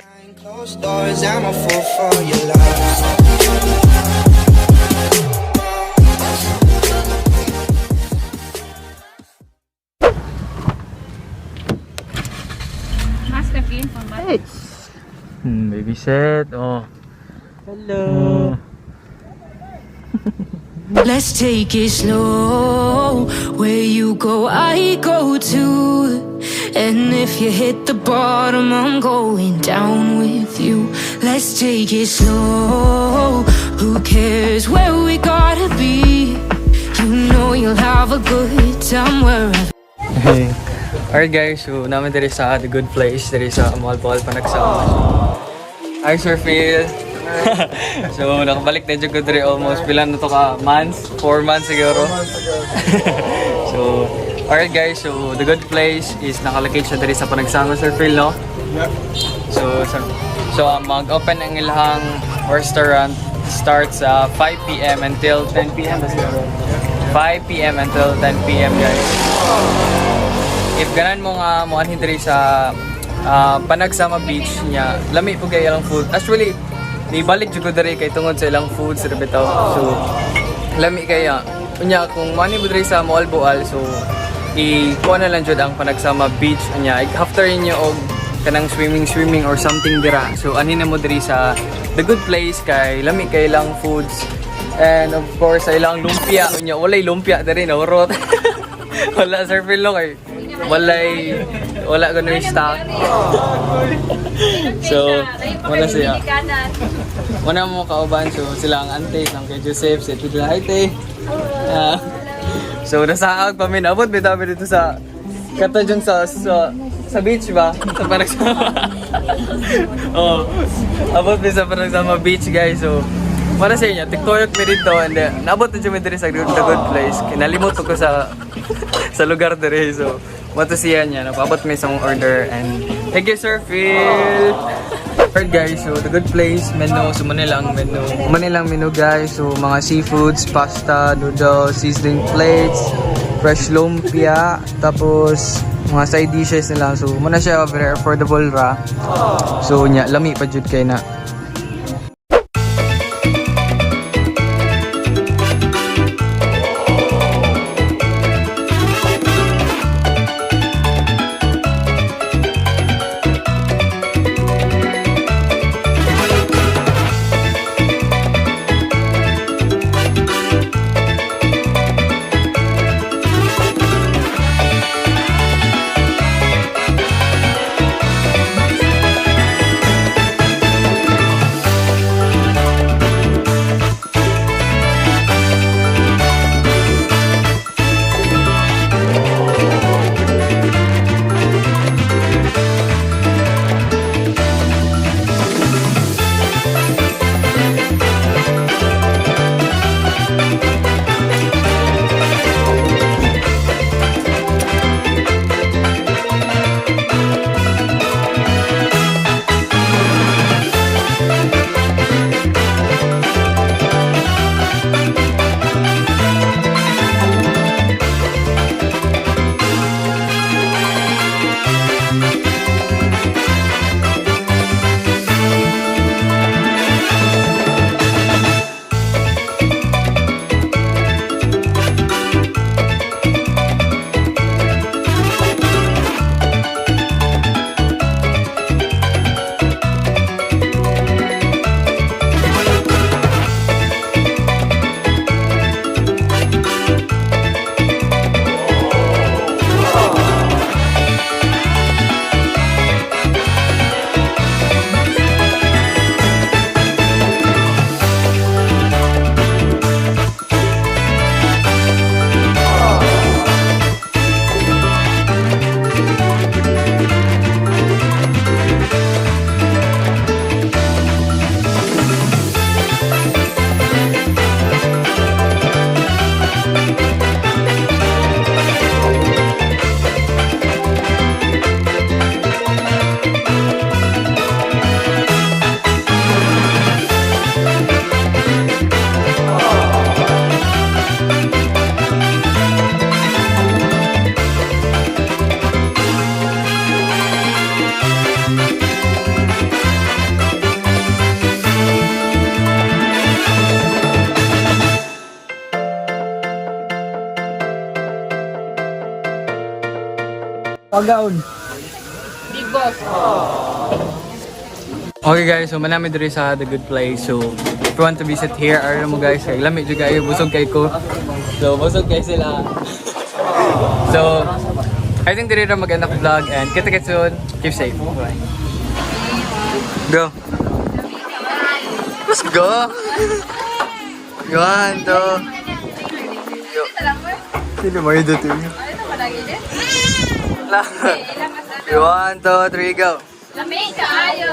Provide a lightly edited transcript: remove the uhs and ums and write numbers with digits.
Closed doors, I'm a fool for your love. Master Game from Bali. Baby set. Oh. Hello. Let's take it slow. Where you go, I go too. And if you hit the bottom, I'm going down with you. Let's take it slow. Who cares where we gotta be? You know you'll have a good time wherever. Hey. Alright guys, so namin diri sa The Good Place, diri sa Malpal Panagsama. Hi Sir Phil. So nakabalik na dyan ko diri almost bilang na to ka months, 4 months siguro. So alright guys, so The Good Place is nakalagay siya diri sa Panagsama Sir Phil, no? Yeah. So mag-open ang ilang restaurant starts 5 p.m. until 10 p.m. 5 p.m. until 10 p.m. guys. If ganan mo nga mo anhin diri sa Panagsama Beach niya, lami po kay ilang food. Actually, nibalik jud ko diri kay tungod sa ilang food sa bitaw. So lami kaya unya kung mani mo diri sa Moal Boal, so kuha na lang jud ang Panagsama Beach unya. After niyo og kanang swimming or something dira. So anhin na mo diri sa The Good Place kay lami kay ilang foods. And of course, sa ilang lumpia unya, walay lumpia diri na urot. Wala Sir Phil no kay wala gano'y stock. So, wala siya. Wala mo kauban, so sila ang ante, ang kay Joseph, si Tudla Haite. So, nasaag pa min. Abot bitabi dito sa katajong sa beach ba? Sa Panagsama. Oh, abot sa Panagsama Beach guys. So, para sa inyo, tiktoyok mi dito and then, naabot na dyan mi dito sa The Good Place. Kinalimot ko sa lugar dito. So, matusiyan niya, napabot may isang order and thank you Sir Phil! Alright guys, so The Good Place menu, so Manilang menu guys, so mga seafoods, pasta, noodles, sizzling plates, fresh lumpia, tapos mga side dishes nila, so muna siya very affordable ra, so nya, lami pa jud kay na. pagaon. Big boss. Okay guys, so manami diri sa The Good Place. So if you want to visit here, araw mo guys, kay lamig jud kayo, busog kay ko. So busog kay sila. So I think diri ra mag-end ako vlog and kita-kits soon. Keep safe. Bye. Go. Let's go. You want to? Sino mo yun dito? You want to, 3, go. Lamig kaayo.